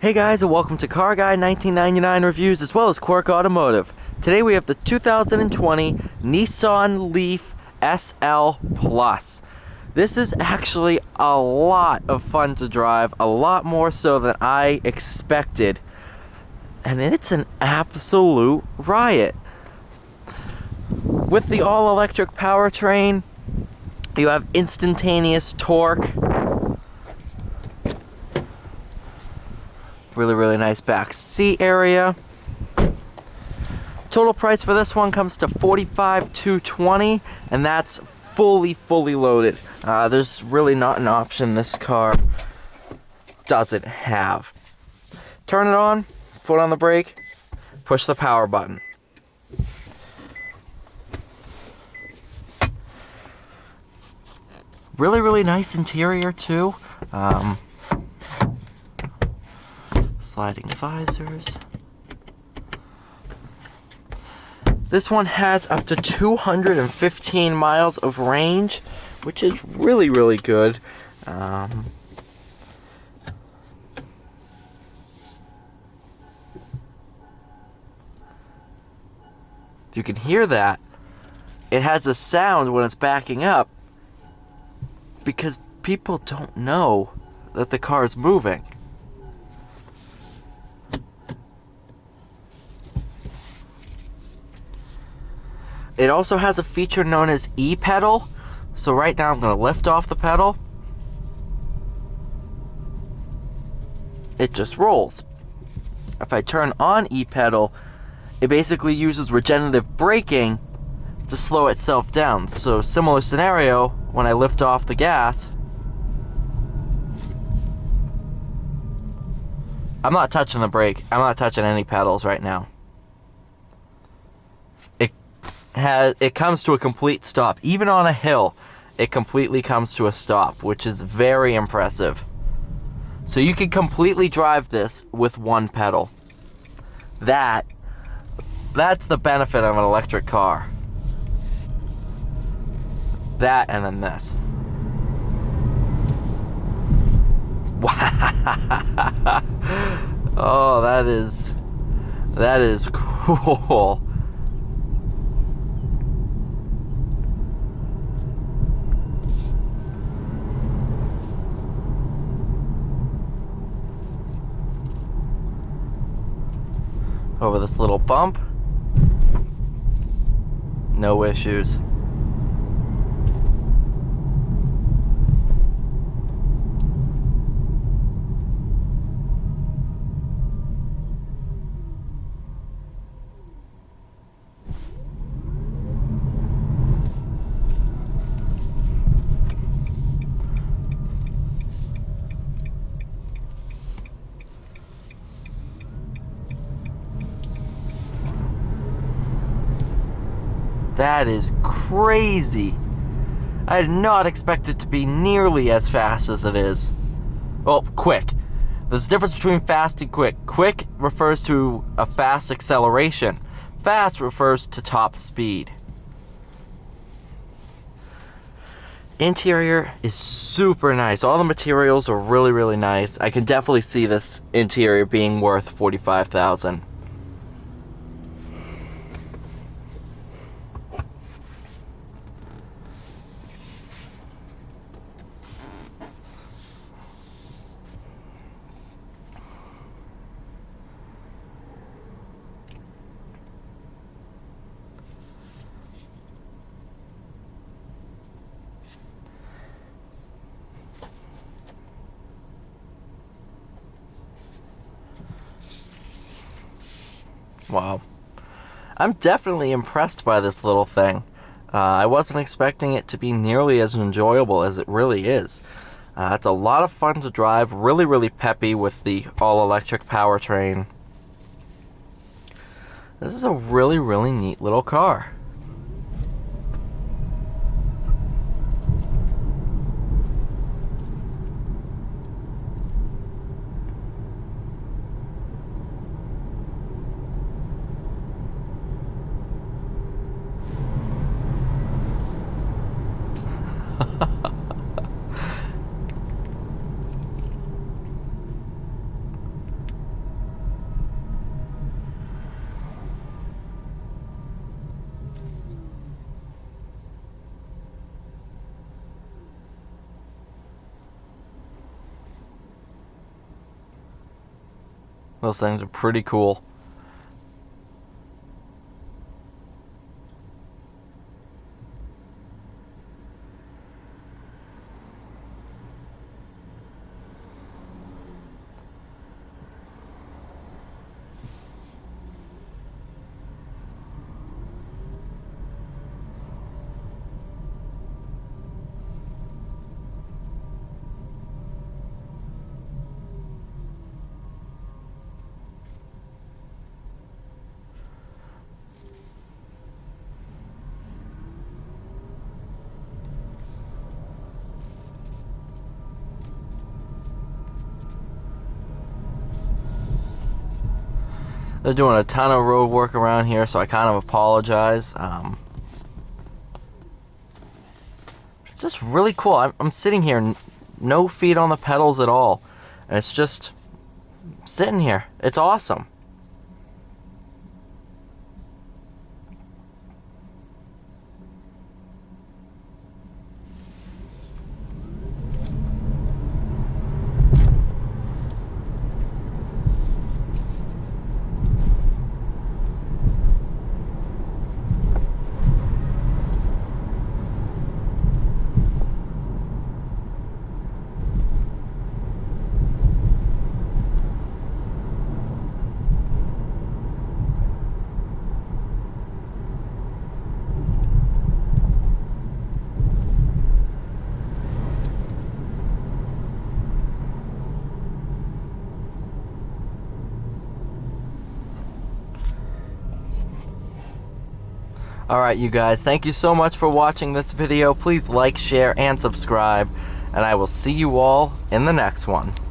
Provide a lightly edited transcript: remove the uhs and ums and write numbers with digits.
Hey guys, and welcome to Car Guy 1999 Reviews as well as Quirk Automotive. Today we have the 2020 Nissan Leaf SL Plus. This is actually a lot of fun to drive, a lot more so than I expected. And it's an absolute riot. With the all-electric powertrain, you have instantaneous torque. Really nice back seat area. Total price for this one comes to $45,220, and that's fully loaded. There's really not an option this car doesn't have. Turn it on, foot on the brake, push the power button. Really nice interior too. Sliding visors. This one has up to 215 miles of range, which is really good. If you can hear that, it has a sound when it's backing up because people don't know that the car is moving. It also has a feature known as E-pedal. So right now I'm going to lift off the pedal. It just rolls. If I turn on E-pedal, it basically uses regenerative braking to slow itself down. So similar scenario, when I lift off the gas, I'm not touching the brake. I'm not touching any pedals right now. It comes to a complete stop. Even on a hill, it completely comes to a stop, which is very impressive. So you can completely drive this with one pedal. That's the benefit of an electric car. That and then this. Wow. Oh, that is cool. Over this little bump, no issues. That is crazy. I did not expect it to be nearly as fast as it is. Well, quick. There's a difference between fast and quick. Quick refers to a fast acceleration. Fast refers to top speed. Interior is super nice. All the materials are really nice. I can definitely see this interior being worth $45,000. Wow. I'm definitely impressed by this little thing. I wasn't expecting it to be nearly as enjoyable as it really is. It's a lot of fun to drive, really peppy with the all-electric powertrain. This is a really neat little car. Those things are pretty cool. They're doing a ton of road work around here, so I kind of apologize. It's just really cool. I'm sitting here, no feet on the pedals at all, and it's just sitting here. It's awesome. Alright, you guys, thank you so much for watching this video. Please like, share, and subscribe, and I will see you all in the next one.